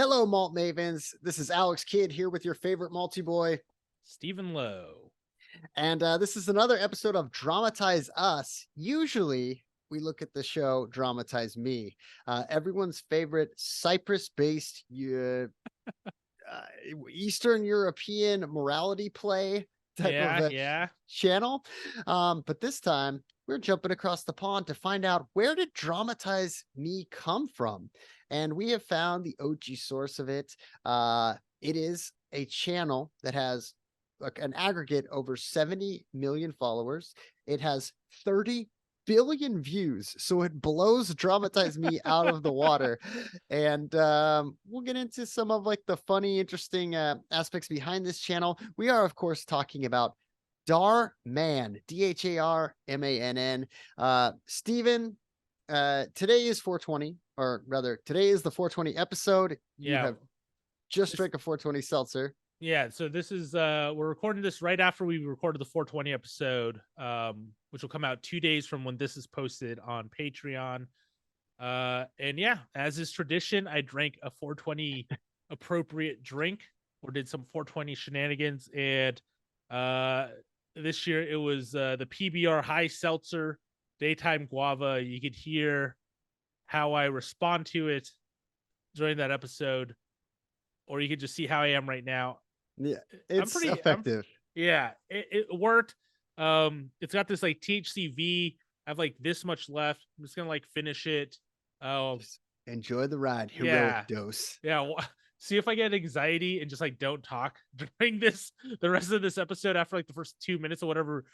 Hello, Malt Mavens. This is Alex Kidd here with your favorite malty boy. Stephen Lowe. And this is another episode of Dramatize Us. Usually, we look at the show Dramatize Me, everyone's favorite Cyprus based Eastern European morality play type of Yeah, a yeah. channel. But this time, we're jumping across the pond to find out, where did Dramatize Me come from? And we have found the OG source of it. It is a channel that has like an aggregate over 70 million followers. It has 30 billion views, so it blows Dramatize Me out of the water. And we'll get into some of like the funny, interesting aspects behind this channel. We are, of course, talking about Dhar Mann, Dharmann. Steven, today is 420, or rather, today is the 420 episode. You Yeah. have just This, drank a 420 seltzer. yeah, so this is we're recording this right after we recorded the 420 episode, which will come out 2 days from when this is posted on Patreon. And yeah, as is tradition, I drank a 420 appropriate drink or did some 420 shenanigans. And this year it was the PBR high seltzer daytime guava. You could hear how I respond to it during that episode, or you could just see how I am right now. Yeah, I'm it's pretty, effective. yeah, it worked. It's got this like THCV. I have like this much left. I'm just gonna like finish it. Just enjoy the ride. Heroic Yeah, dose. yeah. See if I get anxiety and just like don't talk during the rest of this episode after like the first 2 minutes or whatever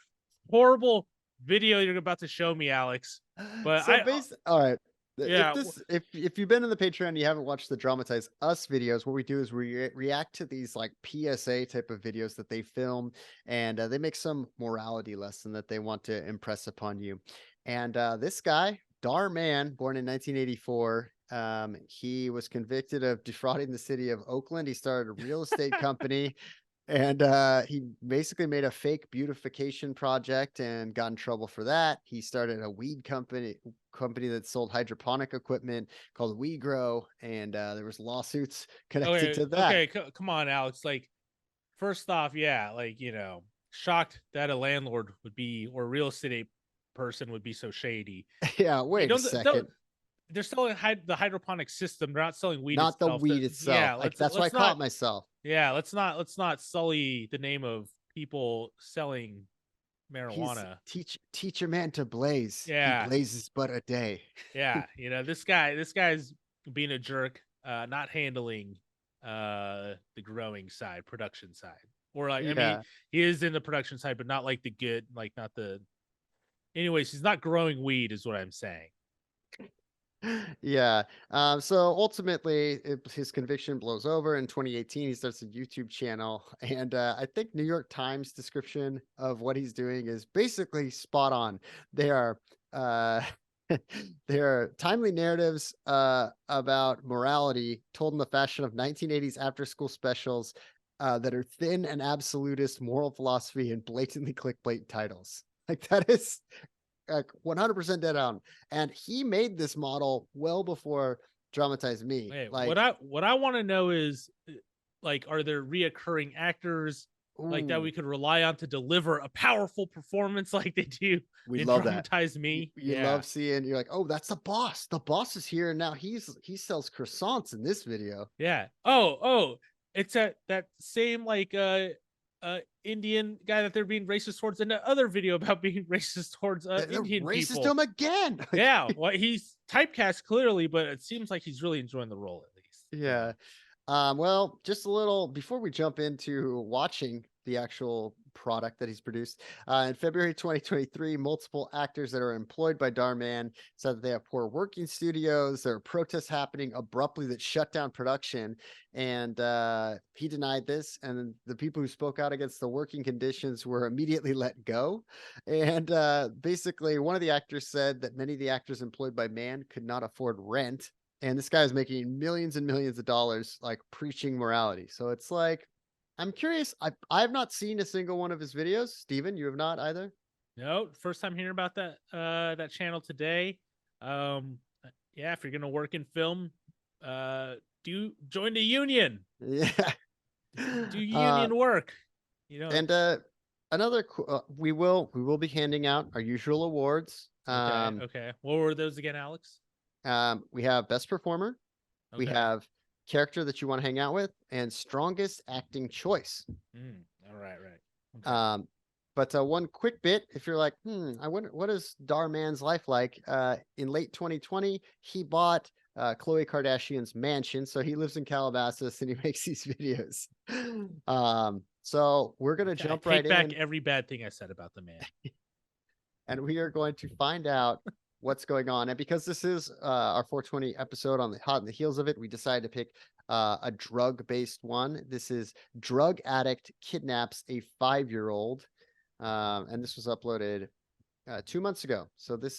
horrible video you're about to show me, Alex. But So based, all right. If yeah, this, if you've been in the Patreon, and you haven't watched the Dramatize Us videos. What we do is we react to these like PSA type of videos that they film, and they make some morality lesson that they want to impress upon you. And this guy, Dhar Mann, born in 1984, he was convicted of defrauding the city of Oakland. He started a real estate company, and he basically made a fake beautification project and got in trouble for that. He started a weed company that sold hydroponic equipment called We Grow, and there was lawsuits connected okay, to that. okay, come on, Alex. Like, first off, yeah, like shocked that a landlord would be or a real estate person would be so shady. Yeah, You wait a don't second. they're selling the hydroponic system. They're not selling weed Not the itself. weed itself. Yeah, Like that's why I caught myself. let's not sully the name of people selling He's marijuana. teach a man to blaze. He Yeah, blazes but a day. yeah. This guy's being a jerk, not handling the growing side, production side. Or like, I mean, Yeah. he is in the production side, but not like the good, like not the. Anyways, he's not growing weed, is what I'm saying. Yeah. So ultimately, his conviction blows over in 2018. He starts a YouTube channel, and I think New York Times description of what he's doing is basically spot on. They are. Uh, they are timely narratives about morality told in the fashion of 1980s after-school specials that are thin and absolutist moral philosophy and blatantly clickbait titles. Like that is like 100% dead on. And he made this model well before Dramatize Me. Wait, Like, what I want to know is, like, are there reoccurring actors like that ooh, we could rely on to deliver a powerful performance like they do we in love that. Dramatize Me? You Yeah, love seeing, you're like, oh, that's the boss. The boss is here, and now he sells croissants in this video. yeah. It's that same like Indian guy that they're being racist towards in the other video about being racist towards They're Indian racist people. him again. Yeah, well, he's typecast clearly, but it seems like he's really enjoying the role at least. Yeah. Well, just a little before we jump into watching the actual product that he's produced. In February 2023, multiple actors that are employed by Dhar Mann said that they have poor working studios. There are protests happening abruptly that shut down production. And he denied this. And the people who spoke out against the working conditions were immediately let go. And basically, one of the actors said that many of the actors employed by Mann could not afford rent, and this guy is making millions and millions of dollars like preaching morality. So it's like, I'm curious. I've not seen a single one of his videos. Steven, you have not either? No, first time hearing about that channel today. Yeah, if you're gonna work in film, join the union. Yeah. Do union work. And another we will be handing out our usual awards. Okay. What were those again, Alex? We have best performer, we Okay. have character that you want to hang out with, and strongest acting choice. All right. Okay. But one quick bit, if you're like, I wonder what is Dhar Mann's life like? In late 2020, he bought Khloe Kardashian's mansion, so he lives in Calabasas and he makes these videos. So we're gonna jump right take back in, every bad thing I said about the man. and we are going to find out what's going on. And because this is our 420 episode on the hot and the heels of it, we decided to pick a drug-based one. This is Drug Addict Kidnaps a 5-year-old. And this was uploaded 2 months ago. So this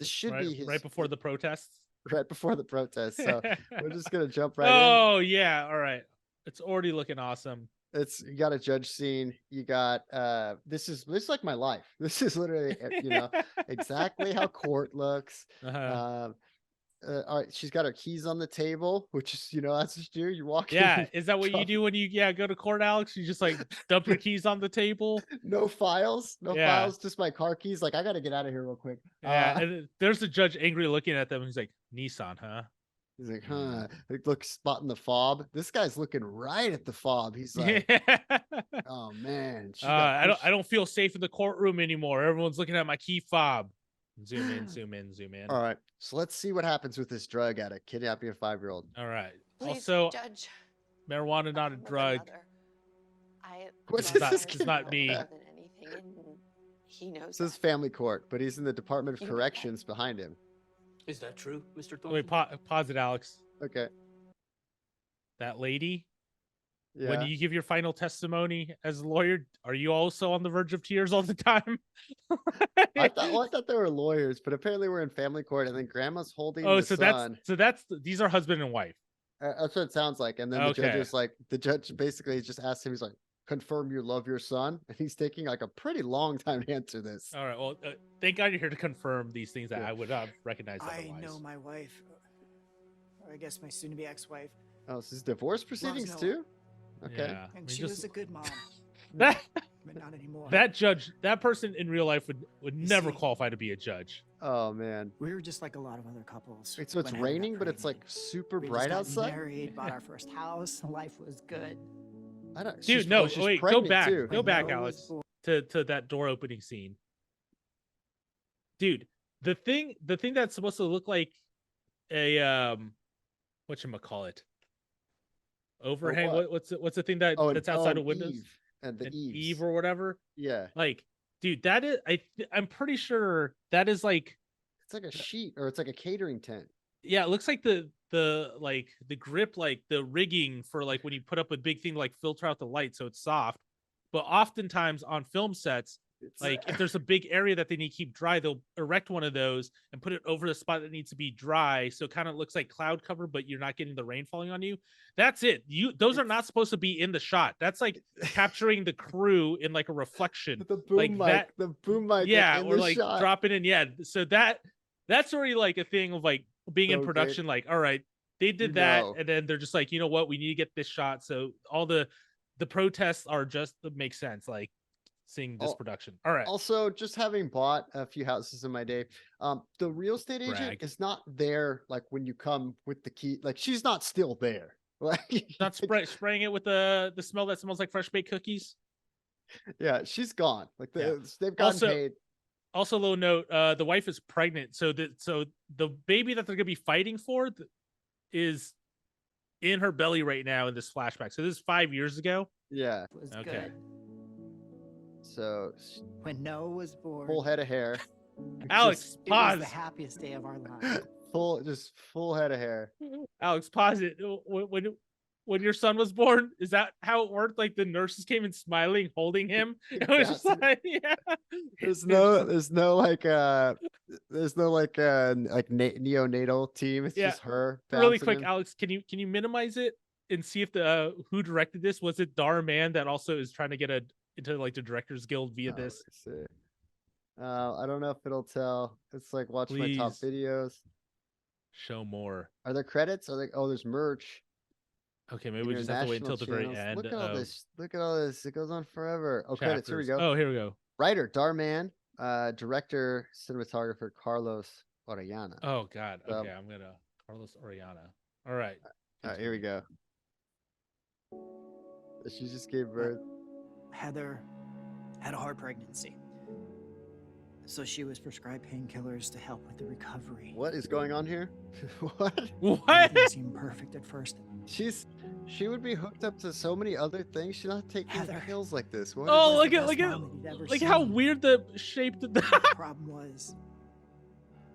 should be his, right before the protests. Right before the protests. So we're just gonna jump right in. Oh yeah, all right. It's already looking awesome. You got a judge scene. You got this is like my life. This is literally exactly how court looks. All right, she's got her keys on the table, which is that's what you do. You walk in. in. Is that what you do when you go to court, Alex? You just like dump your keys on the table? No files, files, just my car keys. Like, I gotta get out of here real quick. Yeah, and there's the judge angry looking at them. He's like, Nissan, huh? He's like, look, spotting the fob. This guy's looking right at the fob. He's like, oh man, I don't feel safe in the courtroom anymore. Everyone's looking at my key fob. Zoom in. All right, so let's see what happens with this drug addict kidnapping a 5-year-old. All right. Please, also, Judge, marijuana not a drug. What's this? It's not me. He knows. This is family court, but he's in the Department of Corrections behind him. Is that true, Mr. Thornton? Wait, pause it, Alex. Okay. That lady. Yeah. When you give your final testimony as a lawyer, are you also on the verge of tears all the time? I thought they were lawyers, but apparently we're in family court, and then grandma's holding the son. These are husband and wife. That's what it sounds like. And then the judge basically just asked him, he's like, confirm you love your son, and he's taking like a pretty long time to answer this. All right, well, thank God you're here to confirm these things that I would have recognized otherwise. I know my wife, or I guess my soon-to-be ex-wife. Oh, this is divorce proceedings too? Okay. Yeah. And she was a good mom. But not anymore. That person in real life would never qualify to be a judge. Oh man. We were just like a lot of other couples. Wait, so it's raining, but it's like super bright outside? Married, bought our first house, life was good. Dude, no, wait, go back, Alex, to that door opening scene. Dude, the thing that's supposed to look like a whatchamacallit? Overhang. What's the thing that's outside of windows? Eve or whatever. Yeah. Like, dude, that is I'm pretty sure that is like, it's like a sheet, or it's like a catering tent. Yeah, it looks like the grip, like the rigging for like when you put up a big thing, like filter out the light so it's soft. But oftentimes on film sets, like if there's a big area that they need to keep dry, they'll erect one of those and put it over the spot that needs to be dry, so it kind of looks like cloud cover, but you're not getting the rain falling on you. That's it. Those are not supposed to be in the shot. That's like capturing the crew in like a reflection. The boom mic. Yeah, or like shot. Dropping in. Yeah, so that's already like a thing of like being in production. Like, all right, they did that, and then they're just like, you know what, we need to get this shot. So all the protests are just make sense. Like, seeing this production. All right. Also, just having bought a few houses in my day, the real estate agent is not there. Like when you come with the key, like she's not still there. Like not spraying it with the smell that smells like fresh baked cookies. Yeah, she's gone. Like they've gotten paid. Also, low note: the wife is pregnant, so the baby that they're gonna be fighting for is in her belly right now in this flashback. So this is 5 years ago. Yeah. It was okay. Good. So when Noah was born, full head of hair. Alex, pause. It was the happiest day of our lives. full head of hair. Alex, pause it. When your son was born, is that how it worked? Like the nurses came in smiling, holding him. It was just like, yeah. There's no neonatal team. It's just her. Really quick, Alex, can you minimize it and see if the who directed this? Was it Dhar Mann that also is trying to get into like the Directors Guild via this? I don't know if it'll tell. It's like watch my top videos. Show more. Are there credits? Are there? Oh, there's merch. Okay, maybe we just have to wait until the very end. Look at all this. Look at all this. It goes on forever. Oh, credits. Here we chapters. go. Oh, here we go. Writer Dhar Mann, director, cinematographer Carlos Orellana. Oh God. So- Okay, I'm gonna Carlos Orellana. All right. All right, here we go. She just gave birth. Heather had a hard pregnancy. So she was prescribed painkillers to help with the recovery. What is going on here? What? What? Everything seemed perfect at first. She would be hooked up to so many other things. She's not taking Heather. pills like this. What Oh, is look the at best look at mom that he'd ever like how seen. weird the shape that The problem was,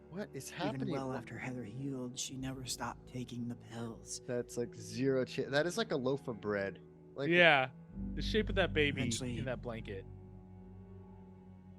what is even happening? well after Heather healed, she never stopped taking the pills. That's like zero chance. That is like a loaf of bread. Like Yeah. The shape of that baby Eventually- in that blanket.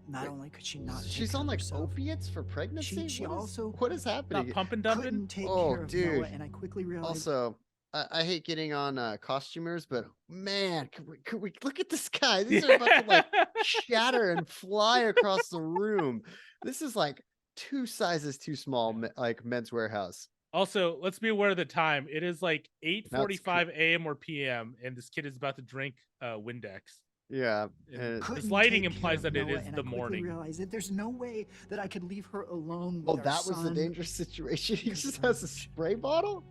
Not Wait, only could she not take she's care on of like herself, opiates for pregnancy. she What is- also what is happening? Not pump and dumping. couldn't take Oh, care of dude. Noah, and I quickly realized Also, I hate getting on costumers, but man, could we look at this guy? These are about to like shatter and fly across the room. This is like 2 sizes too small, like Men's Warehouse. Also, let's be aware of the time. It is like Now it's 8:45 a.m. or p.m. and this kid is about to drink Windex. Yeah, And and- this couldn't lighting take care implies of that it Noah, is and the I quickly morning. realized that there's no way that I could leave her alone. oh, With our that was the son. dangerous situation. He because just of has a her. spray bottle.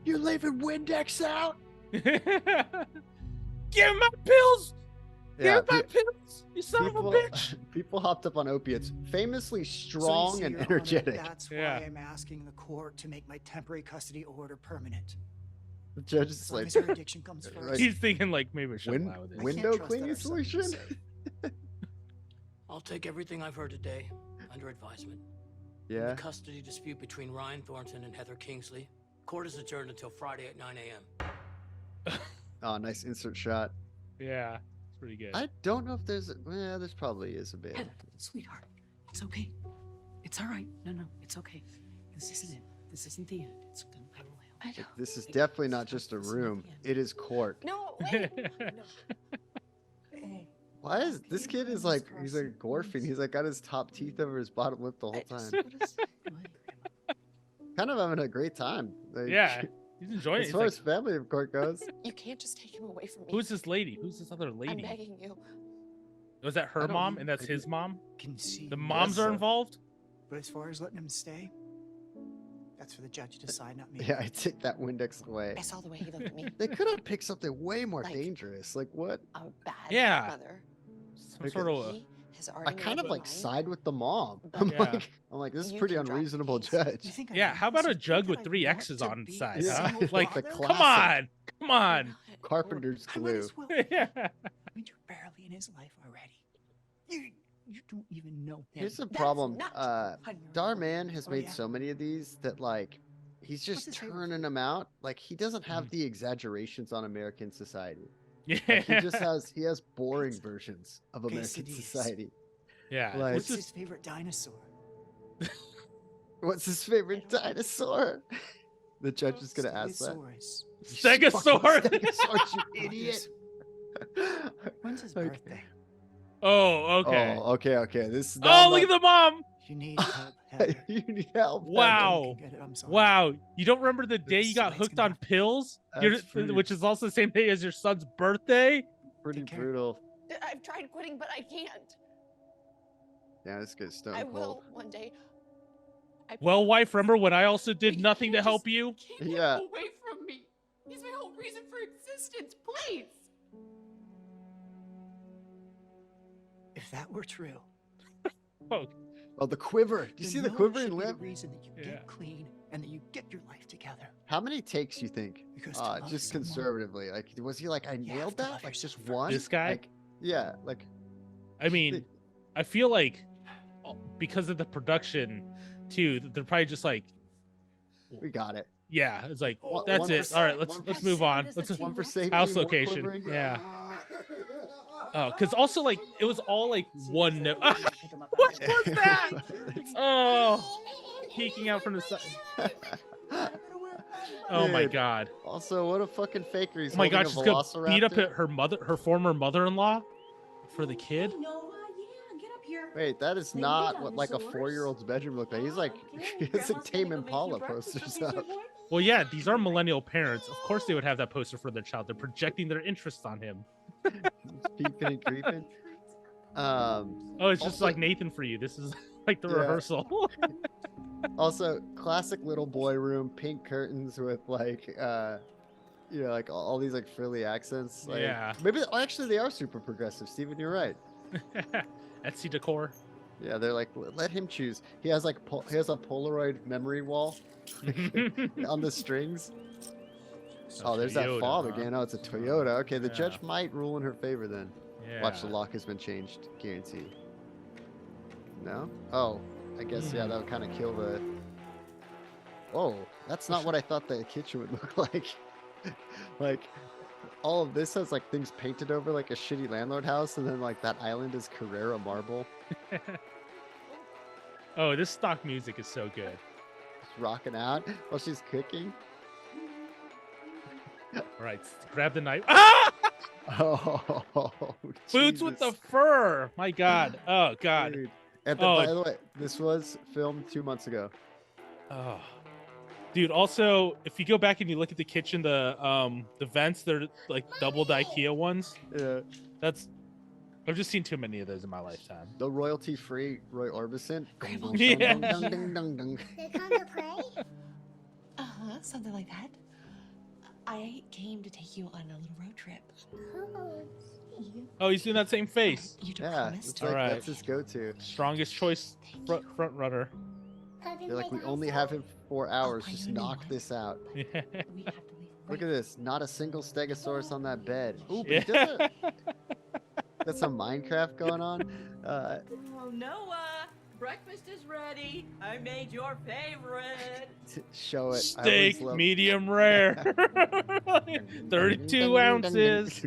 You're leaving Windex out. Give him my pills! Yeah, Give my pills! You son of a bitch! people hopped up on opiates, famously So you strong see, and Your Honor, energetic. that's Yeah. why I'm asking the court to make my temporary custody order permanent. The judge is As long like, as her addiction comes Like- first. He's thinking like maybe I should Win- allow this. I window can't trust that cleaning our son is solution. safe. I'll take everything I've heard today under advisement. In yeah. The custody dispute between Ryan Thornton and Heather Kingsley. Court is adjourned until Friday at 9 a.m. Oh, nice insert shot. Yeah, it's pretty good. I don't know if there's. There's probably is a bit. Heather, sweetheart, it's okay. It's all right. No, it's okay. This isn't it. This isn't the end. It's gonna go away. I know. This is definitely not just a It's not room. the end. It is court. No, wait. No. Why is this kid is like he's like gorfing? He's like got his top teeth over his bottom lip the whole I time. just- what is- Kind of having a great time. Like, Yeah, he's enjoying it. As He's far like, as family of court goes. You can't just take him away from me. who's this lady? Who's this other I'm lady? begging you. Was that I her don't mom know. and that's his mom? Can see. The moms so. are involved? But as far as letting him stay, that's for the judge to decide, not me. Yeah, I take that Windex away. I saw the way he looked at me. They could have picked something way more Like- dangerous. Like what? A bad Yeah. mother. Some Okay. sort of He has I already kind made of like mine. side with the mom. But- Yeah. I'm like, this is You pretty can drive the unreasonable, case. judge. You think I Yeah, want how about this? a You jug think with I 3 want X's to on the be side, a Yeah, huh? single Like, the father? classic. come on, come on. Not- Carpenter's I might glue. as well. Yeah. I mean, you're barely in his life already. You don't even know him. Here's the That's problem. not Dhar Mann has Oh, made yeah. so many of these that like he's just his favorite turning them out. Like he doesn't have Mhm. the exaggerations on American society. Yeah. Like, he has boring versions of American Quesadillas. society. Yeah. Like- What's What's this? his favorite dinosaur? What's his favorite dinosaur? The judge is gonna ask that. Stegosaurus. You Stegosaurus. fucking Stegosaurus, you idiot. When's his Okay. birthday? Oh, okay. Oh, okay. This is Oh, look at the mom. You need help, Heather. You need help. Heather. Wow. You can get it, I'm sorry. Wow. You don't remember the day you That's got what's hooked gonna on happen. pills? That's pretty- Which is also the same day as your son's birthday? Pretty Take care. brutal. I've tried quitting, but I can't. Yeah, this guy's stone I cold. will one day. I Well, wife, promise. remember when I also But did you nothing to can't help just- you? Can't get Yeah. him away from me. He's my whole reason for existence. Please. If that were true, Oh, Oh, the quiver. Do you then see the Noah quivering should be the lip? reason that you Yeah. get clean and that you get your life together. How many takes you think? Because to love Just someone, conservatively. Like, was he like, I you nailed have to that? love Like, just yourself one? This guy? Like, yeah, like, I mean, I feel like because of the production, too, they're probably just like, we got it. yeah, it's like One- that's one it. for- All right, let's one let's for- move on. Is Let's the One for T-Rex? safety. House one location. quivering. Yeah. Because also like it was all like one note. What was that? Oh, peeking out from the side. Oh my Dude, god. Also, what a fucking faker. He's Oh my holding god, a she's gonna beat up velociraptor. her mother, her former mother-in-law, for the kid. Noah, yeah, get up here. Wait, that is Maybe not what like a dinosaurs. 4-year-old's bedroom looked like. He's like, Okay, he has like Grandma's gonna Tame go make you Impala breakfast, posters okay, up. boy? Well, yeah, these are millennial parents. Of course, they would have that poster for their child. They're projecting their interest on him. He's peeping and creeping. Oh, it's just Also- like Nathan for you. This is like the Yeah. rehearsal. Also, classic little boy room, pink curtains with like like all these like frilly accents. Like, Yeah. maybe actually they are super progressive, Steven, you're right. Etsy decor. Yeah, they're like, let him choose. He has like he has a Polaroid memory wall on the strings. Oh, there's that Toyota, fob huh? again. Oh, it's a Toyota. Okay, the Yeah. judge might rule in her favor then. Yeah. Watch, the lock has been changed. Guarantee. No? Oh, I guess, yeah, that would kind of kill the... Oh, that's not what I thought the kitchen would look like. Like, all of this has, like, things painted over like a shitty landlord house, and then, like, that island is Carrera marble. Oh, this stock music is so good. Just rocking out while she's cooking. All right, grab the knife. Ah! Oh, Boots with the Jesus. fur. My God. Oh God. Dude. And Oh. by the way, this was filmed 2 months ago. Oh. Dude, also, if you go back and you look at the kitchen, the vents, they're like doubled IKEA ones. Yeah. I've just seen too many of those in my lifetime. The royalty-free Roy Orbison. Yeah. They come to play? Uh-huh, something like that. I came to take you on a little road trip. Oh, Oh, he's doing that same face. You Yeah, promised? it's like, Alright. that's his go-to. Strongest choice front runner. They're like, we only have him 4 hours. are Just you a new knock one? this out. Yeah. We have to leave Look right at this. Not a single stegosaurus on that bed. Ooh, but Yeah. he does got some Minecraft going on. Oh, Noah, breakfast is ready. I made your favorite. Show it. I always Steak, love- medium rare. 32 ounces.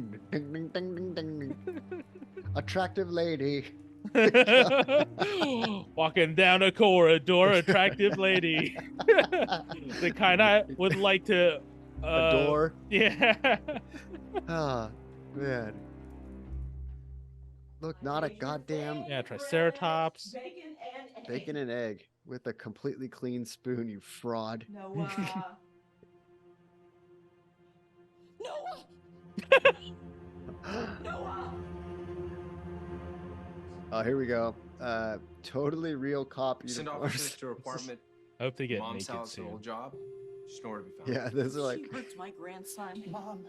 Attractive lady. Walking down a corridor, attractive lady. The kind I would like to Adore. Yeah. Ah, man. Look, not a goddamn Yeah, Triceratops. Bacon and egg. bacon and egg with a completely clean spoon, you fraud. Noah. Noah. Oh, here we go. Totally real cop Send uniforms. officers to her apartment. I hope they get Mom's naked house, an soon. old job. Just nowhere to be found. Yeah, those are like She hurts my grandson. Mom,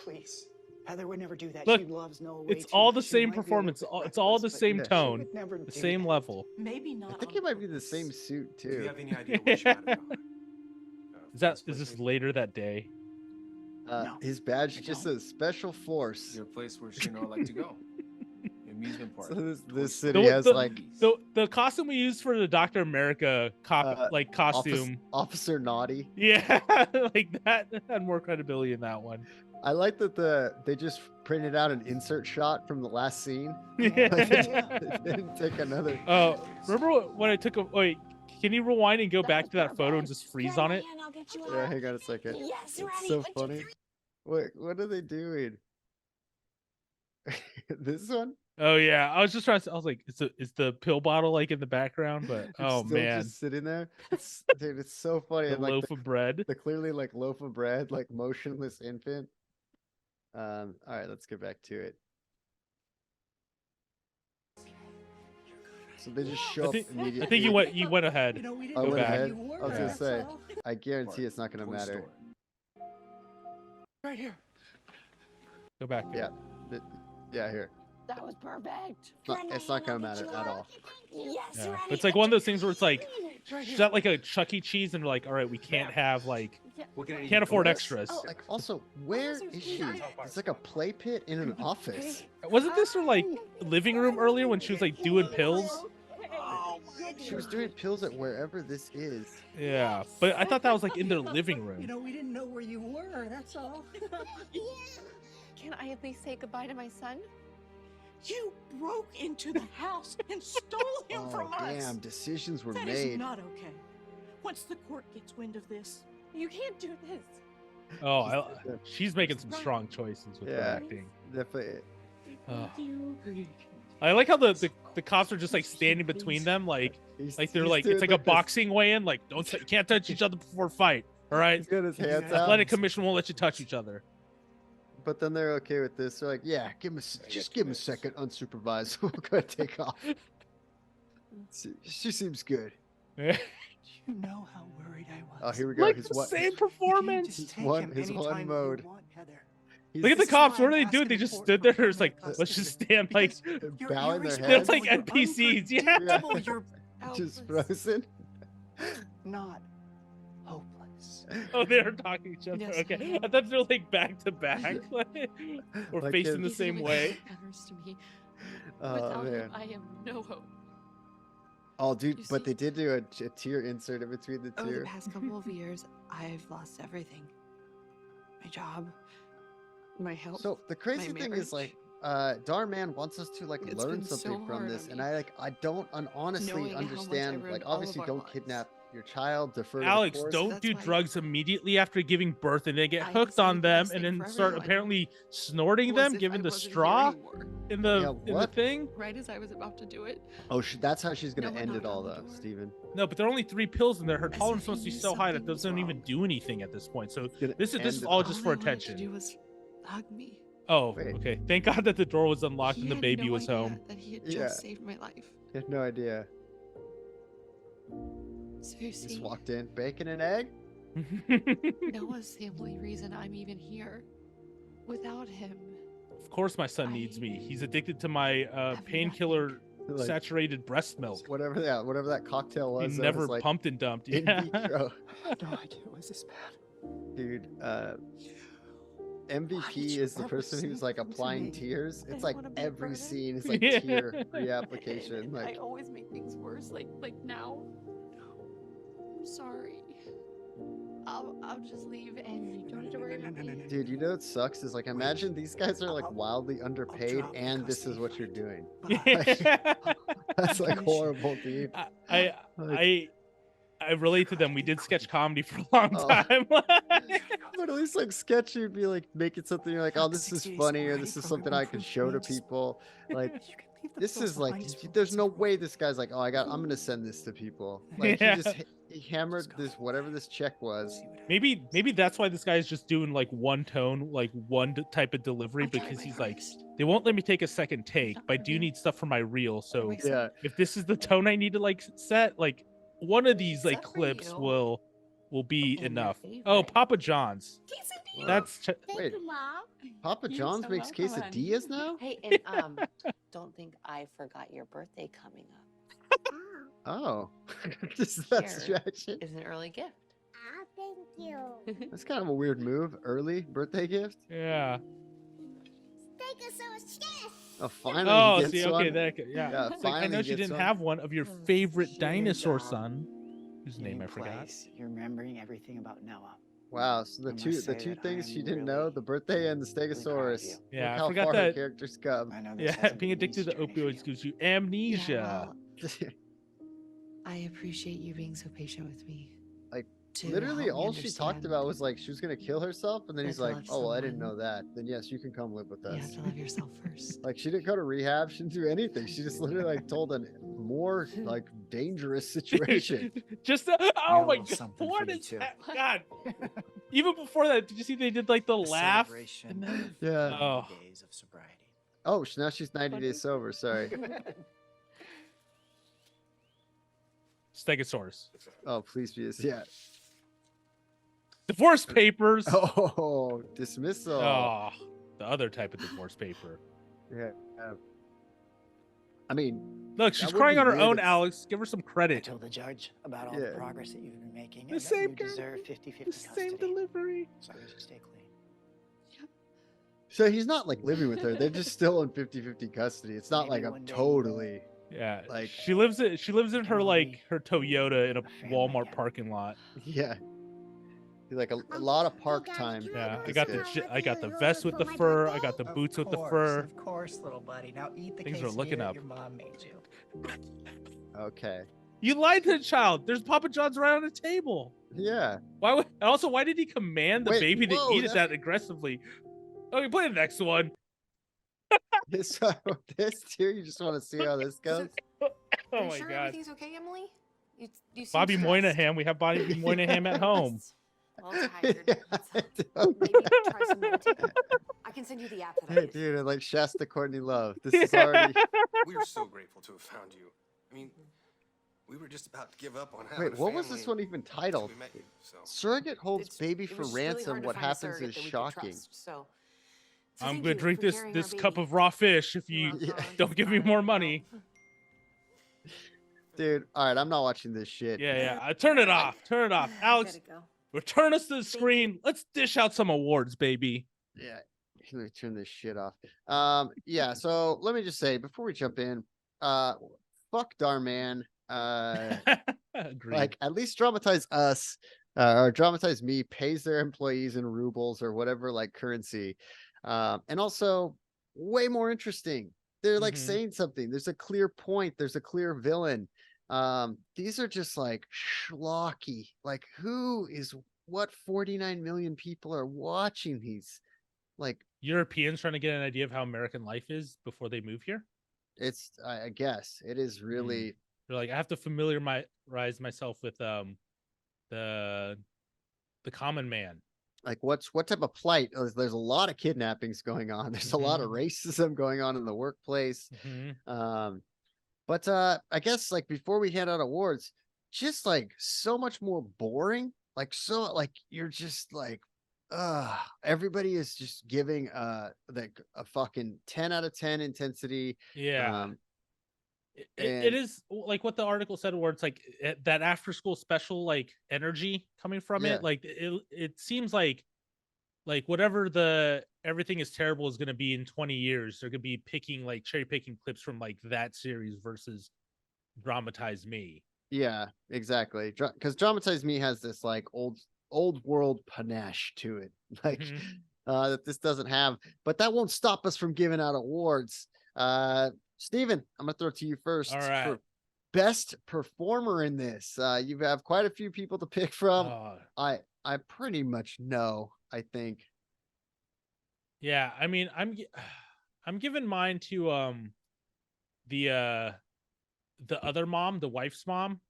please. Heather would never do that. Look, she loves Noah way It's too all the much. She same might be able performance. to It's all the breakfast, but same Yeah. she tone, would never the do same that. level. Maybe I not. think on it might be the purpose. same suit Do you too. have any idea where she might have gone? Is this later that day? No, His badge I just don't. says special Is force. there a place where she know like to go? Amusement park. So this Toy city Story. has The- like The costume we used for the Dr. America costume. Officer Naughty. Yeah, like that had more credibility in that one. I like that they just printed out an insert shot from the last scene. Like, Yeah. they didn't take another. Oh, remember when I took a wait? Can you rewind and go back to that photo and just freeze on it? I'll get you Yeah, out. hang on a second. Yes, It's ready. so 1, 2, funny. 3. What are they doing? This one? Oh yeah, I was just trying to. I was like, is the pill bottle like in the background? But It's oh still man, just sitting there. Dude, it's so funny. the And like loaf of bread. the clearly like loaf of bread, like motionless infant. All right, let's get back to it. So they just show up immediately. I think you went ahead. You know, we didn't I know went where ahead. you were. I was gonna that's say. all. I guarantee it's not gonna Toy matter. Story. Right here. Go back. Yeah. Yeah, here. That was perfect. It's not gonna matter at all. Yes, Yeah. ready. It's like one of those things where it's like, Right is here. that like a Chuck E. Cheese and we're like, all right, we can't have like, What can I can't afford eat? extras. Like, also, where is she? It's like a play pit in an office. Wasn't this her like living room earlier when she was like doing pills? She was doing pills at wherever this is. Yeah, but I thought that was like in their living You room. know, we didn't know where you were. That's all. Can I at least say goodbye to my son? You broke into the house and stole him Oh, from us. damn, decisions were That is made. not okay. Once the court gets wind of this, You can't do this. Oh, she's making some strong choices with her Yeah. acting. Definitely. Oh. I like how the cops are just like standing between them, like they're like it's like a boxing weigh-in. Like you can't touch each other before fight. All right. He's got his hands Athletic out. Commission won't let you touch each other. But then they're okay with this. They're like, yeah, just give him a second, unsupervised. We'll go ahead and take off. She seems good. You know how worried I was. Oh, here we go. Like His the one, same performance. His his one mode. Look at the This is cops. why What are I'm they doing? They asking just for stood there. permanent It's like let's just stand like bowing their they're heads. like NPCs. Yeah. unpredictable, You're Just Helpless. frozen. not hopeless. Oh, they're talking to each other. Yes, I Okay, am. I thought they're like back to back, or Like facing in- the He's same the way. that matters to me. Oh Without man. him, I have no hope. Oh, dude, You but see- they did do a tear insert in between the Over the two. past couple of years, I've lost everything. My job, my health. So the crazy thing is like, Dhar Mann wants us to like It's learn been so something from hard this, on and me. I don't honestly Knowing how much I understand. ruined Like, all of obviously, our don't lives. kidnap your child. Defer to Alex, the course. don't That's do why- drugs immediately after giving birth and then get I hooked on decided the them best and thing then for start everyone apparently snorting was them, if given I the wasn't here straw anymore. in the Yeah, in the what? thing. Right as I was about to do it, Oh, that's how she's gonna No one end it knocked all, on the though, door. Steven. No, but there are only 3 pills in there. Her As tolerance if he must be knew so high that something was doesn't even wrong. do anything at this point. So Gonna this end is it all all. just all for I wanted to attention. do was hug me. Oh, Wait. okay. Thank God that the door was unlocked He and the had baby no was idea home. That he had Yeah. just saved my life. I had no idea. So you Just see, walked in, bacon and egg. Noah's the only reason I'm even here. Without him, Of course, my son needs me. He's addicted to my Have you painkiller Like, saturated breast milk. whatever that cocktail He was. that never was like pumped and dumped. in Yeah. vitro. No idea it was this bad. Dude, Why did MVP you is the ever person who's say like that to applying me? tears. I It's didn't like wanna be a every burden. scene is like Yeah. tear reapplication. I Like, always make things worse. Like now. I'm sorry. I'll just leave, and you don't have to worry about me. dude, you know what sucks is like imagine these guys are like I'll- wildly underpaid, drop the and this is custody what you're fight. doing. But That's like Condition. horrible, dude. I Like, I relate to them. We did sketch comedy for a long Oh. time. but at least like sketch, you'd be like making something. You're like, oh, this is 60 days funny, or already this is program something I can improved show to meals. people. Like, You can leave the this pills is like, behind as there's no well. way this guy's like, oh, I'm gonna send this to people. Like, Yeah. he hammered this whatever this check was. See what Maybe that's why this guy's just doing like one tone, like one type of delivery, I'll try because my he's like, hardest. they won't let me take a second take, Not but I for do me. need stuff for my reel. So my son. Yeah, if this is the tone I need to like set, like one of these like Except for clips you. will be And your enough. Oh, favorite. Papa John's. Quesadilla. That's Thank Wait. you, Mom. Papa You're John's so makes welcome, honey. quesadillas now. Hey, and don't think I forgot your birthday coming up. Oh, this is that Here. distraction. It's an early gift. Ah, thank you. That's kind of a weird move. Early birthday gift. yeah. Stegosaurus, yes. Oh, finally. Oh, he gets see, okay, one. yeah. Yeah, It's like, I know finally she gets didn't one. have one of your Oh, favorite shit, dinosaur Dom. son, whose New name I forgot. place. You're remembering everything about Noah. Wow, so the I must two say things that she I'm didn't know, really, the birthday and the proud of Stegosaurus. you. Yeah, I Look how forgot far her that- characters come. I know this Yeah, hasn't being been an addicted to easy journey for opioids you. gives you amnesia. Yeah, well, I appreciate you being so patient with me. Like, to Literally, help me all she talked understand about was like she was gonna kill herself, and then You he's have to like, love "Oh, well, I didn't know someone. that." Then yes, you can come live with you us. have to love yourself first. Like she didn't go to rehab, she didn't do anything. She just literally like told a more like dangerous situation. Just oh my little god, something for what you is too. that? God. Even before that, did you see they did like the A laugh? celebration and then- Yeah. Oh. 90 days of sobriety. Oh, now she's 90 days sober. Sorry. Stegosaurus. Oh, please be. Yeah. Divorce papers. Oh, dismissal. Oh, the other type of divorce paper. Yeah. I mean, Look, she's That would crying be on her weird own, if- Alex. Give her some I credit. told the judge about all Yeah. the progress that you've been making The and same that guy- you deserve 50-50 The same custody. delivery. As long as you stay clean. so he's not like living with her. They're just still in 50-50 custody. It's not Maybe like a one day totally. Yeah, Like- she lives in can her all like be her Toyota in a family Walmart again. parking lot. Yeah. He's like a lot of park time. Yeah, I That's got good. I got the vest with the fur. I got the boots with the fur. Of course, little buddy. Now eat the Things are looking quesadilla up. your mom made you. Okay. You lied to the child. There's Papa John's right on the table. Yeah. Why would? And also, why did he command the Wait, baby to whoa, eat it that- that aggressively? Okay, play the next one. So this too, you just want to see how this goes. Oh Are you my sure god. everything's okay, Emily? You seem Bobby stressed. Moynihan. We have Bobby Moynihan at home. Well, tired. Yeah, Let's, I don't- maybe try some meditating. I can send you the app that I Hey, use. dude, I like Shasta Courtney Love. This is already. We are so grateful to have found you. I mean, we were just about to give up on having Wait, a what was family this one even until titled? we met you, so. Surrogate holds It's- baby it for was just really ransom. hard to What find a happens surrogate is that we could shocking. trust, so I'm thank gonna you drink for this carrying this our cup baby. of raw fish if You're you welcome. don't give me It's more fine, money. Dude, all right, I'm not watching this shit. Yeah. Turn it off. Turn it off. Alex, Gotta go. return us to the screen. Let's dish out some awards, baby. Yeah, let me turn this shit off. Yeah. So let me just say before we jump in, fuck Dhar Mann. Agreed. Like at least Dramatize Us, or Dramatize Me pays their employees in rubles or whatever like currency, and also way more interesting. They're like Mhm. saying something. There's a clear point. There's a clear villain. These are just like schlocky. Like what 49 million people are watching these? Like Europeans trying to get an idea of how American life is before they move here. it's I guess it is really They're like, I have to familiarize myself with the common man. like what type of plight. There's a lot of kidnappings going on. There's a lot of racism going on in the workplace. But I guess like before we hand out awards, just like so much more boring. Like so like you're just like everybody is just giving like a fucking 10 out of 10 intensity. Yeah. It and is like what the article said, where it's like that after school special like energy coming from Yeah. it. Like it seems like whatever the everything is terrible is going to be in 20 years. They're going to be cherry picking clips from like that series versus Dramatize Me. yeah, exactly. Because Dramatize Me has this like old world panache to it, like that this doesn't have. But that won't stop us from giving out awards. Steven, I'm gonna throw it to you first. All right. For best performer in this. You have quite a few people to pick from. I pretty much know, I think. Yeah, I mean, I'm giving mine to the other mom, the wife's mom.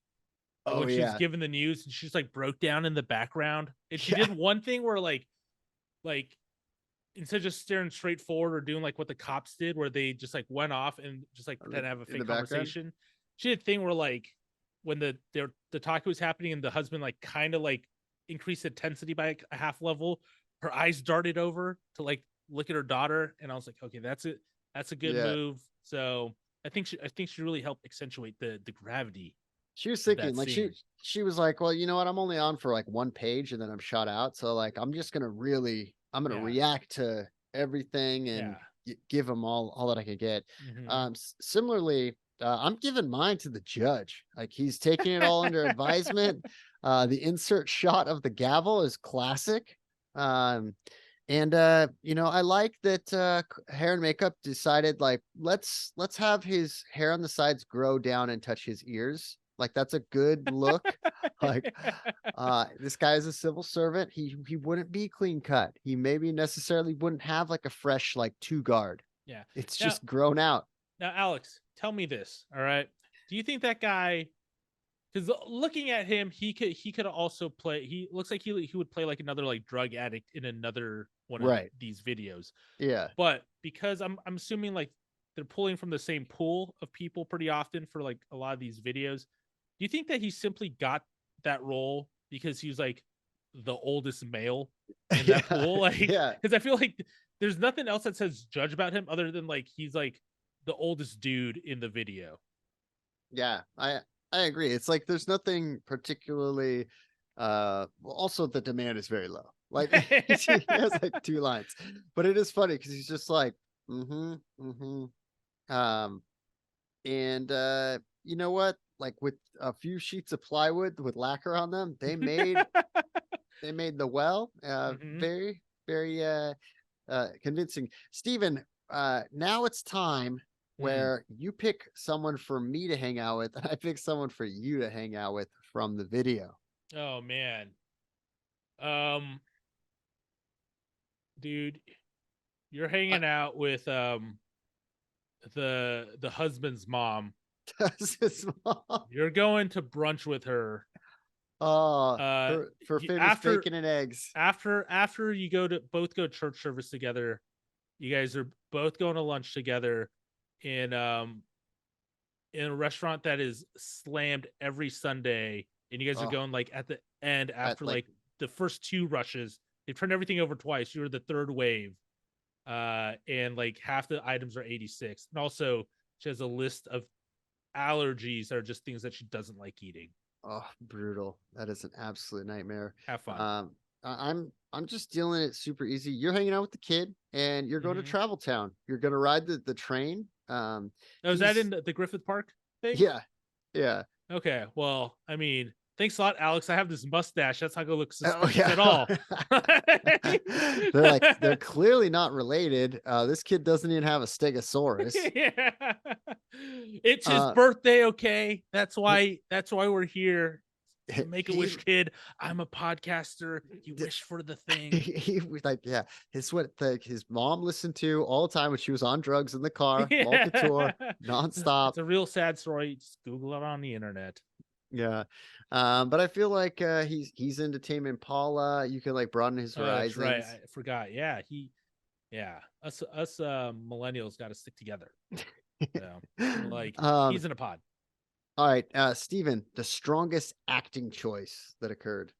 Oh, when she's yeah. giving the news and she's like broke down in the background. And she did one thing where like instead of just staring straight forward or doing like what the cops did, where they just like went off and just like pretend to have a fake conversation. She did a thing where like when the talk was happening and the husband like kind of like increased intensity by like a half level, her eyes darted over to like look at her daughter, and I was like, okay, that's it. That's a good move. So I think she really helped accentuate the gravity. She was thinking like she was like, well, you know what? I'm only on for like one page and then I'm shot out. So like, I'm gonna react to everything and give them all that I can get. Similarly, I'm giving mine to the judge. Like he's taking it all under advisement. The insert shot of the gavel is classic. And you know, I like that hair and makeup decided like let's have his hair on the sides grow down and touch his ears. Like that's a good look. Like this guy is a civil servant. He wouldn't be clean cut. He maybe necessarily wouldn't have like a fresh like 2-guard. Yeah. It's just grown out. Now, Alex, tell me this, all right? Do you think that guy, because looking at him, he could also play, he looks like he would play like another like drug addict in another one of these videos. Yeah. But because I'm assuming like they're pulling from the same pool of people pretty often for like a lot of these videos. Do you think that he simply got that role because he was like the oldest male in that pool? Like, because I feel like there's nothing else that says judge about him other than like he's like the oldest dude in the video. Yeah, I agree. It's like there's nothing particularly also the demand is very low. Like he has like 2 lines. But it is funny because he's just like, and you know what? Like with a few sheets of plywood with lacquer on them, they made the well very, very convincing. Steven, now it's time where you pick someone for me to hang out with, and I pick someone for you to hang out with from the video. Oh man. Dude, you're hanging out with the husband's mom. That's his mom. You're going to brunch with her. For famous bacon and eggs. After you both go church service together, you guys are both going to lunch together in a restaurant that is slammed every Sunday, and you guys are going like at the end after like the first 2 rushes. They've turned everything over twice. You're the third wave. And like half the items are 86. And also she has a list of allergies that are just things that she doesn't like eating. Oh, brutal. That is an absolute nightmare. Have fun. I'm just dealing it super easy. You're hanging out with the kid and you're going to Travel Town. You're going to ride the train. Is that in the Griffith Park thing? Yeah. Okay. Well, I mean, thanks a lot, Alex. I have this mustache. That's not gonna look suspicious at all. They're clearly not related. This kid doesn't even have a stegosaurus. Yeah. It's his birthday, okay? That's why we're here. Make a wish, kid. I'm a podcaster. You wish for the thing. He was like, yeah, his mom listened to all the time when she was on drugs in the car, multi-tour, nonstop. It's a real sad story. Just Google it on the internet. Yeah. But I feel like he's into Tame Impala. You can like broaden his horizons. Right. I forgot. Yeah. Us millennials got to stick together. So, like he's in a pod. All right, Steven, the strongest acting choice that occurred.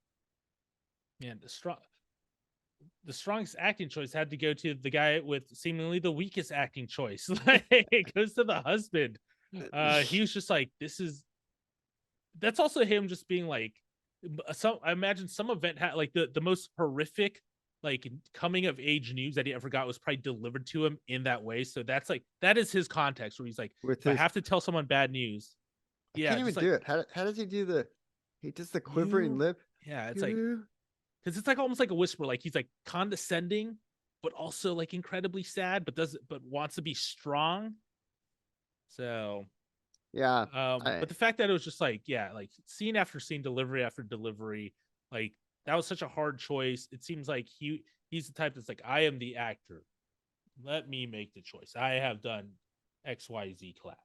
Man, the strongest acting choice had to go to the guy with seemingly the weakest acting choice. It goes to the husband. He was just like, that's also him just being like, I imagine some event had like the most horrific like coming of age news that he ever got was probably delivered to him in that way. So that is his context where he's like, I have to tell someone bad news. I can't even do it. How does he do he does the quivering lip? Yeah, it's like, because it's like almost like a whisper, like he's like condescending, but also like incredibly sad, but wants to be strong. So yeah. But the fact that it was just like, yeah, like scene after scene, delivery after delivery, like that was such a hard choice. It seems like he's the type that's like, I am the actor. Let me make the choice. I have done XYZ class.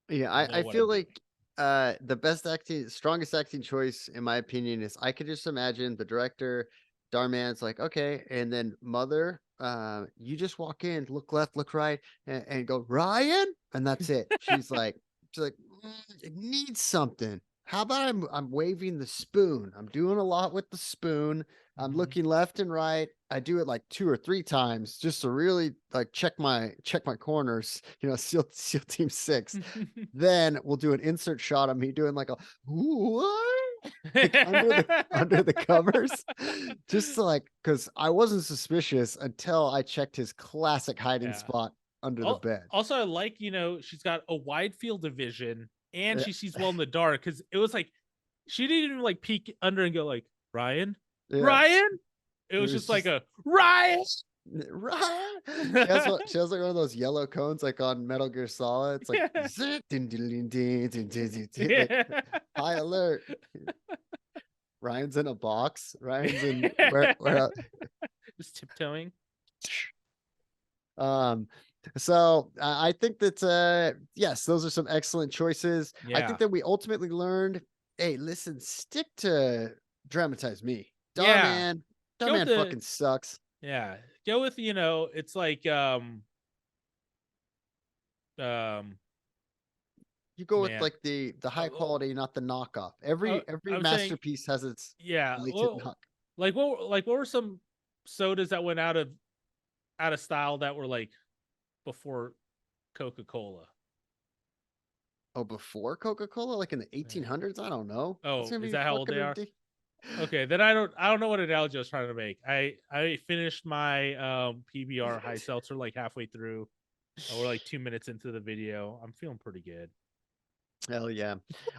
Yeah, I feel like the strongest acting choice, in my opinion, is I could just imagine the director, Dhar Mann's like, okay, and then mother, you just walk in, look left, look right, and go, Ryan, and that's it. She's like, it needs something. How about I'm waving the spoon? I'm doing a lot with the spoon. I'm looking left and right. I do it like 2 or 3 times just to really like check my corners, SEAL Team 6. Then we'll do an insert shot of me doing like a what? Like under the covers. Just to like, because I wasn't suspicious until I checked his classic hiding spot under the bed. Also, I like, she's got a wide field of vision and she sees well in the dark, because it was like she didn't even like peek under and go like, Ryan? Yeah. Ryan? It was just like a Ryan. Ryan. She has like one of those yellow cones like on Metal Gear Solid. It's like, like high alert. Ryan's in a box. Ryan's in where just tiptoeing. So I think that yes, those are some excellent choices. Yeah. I think that we ultimately learned, hey, listen, stick to Dramatize Me. Dhar Mann fucking sucks. Yeah. Go with, it's like you go with like the high quality, not the knockoff. Every masterpiece has its like what were some sodas that went out of style that were like before Coca-Cola? Oh, before Coca-Cola, like in the 1800s? I don't know. Oh, is that how old they are? Okay, then I don't know what analogy I was trying to make. I finished my PBR high seltzer like halfway through. We're like 2 minutes into the video. I'm feeling pretty good. Hell yeah.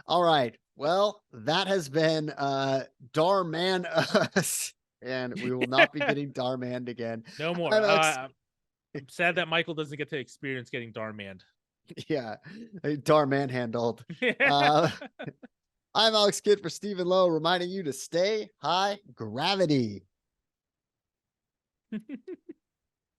All right. Well, that has been Dhar Mann us, and we will not be getting Dhar Manned again. No more. I'm sad that Michael doesn't get to experience getting Dhar Manned. Yeah, Dhar Mann handled. I'm Alex Kidd for Stephen Lowe, reminding you to stay high gravity.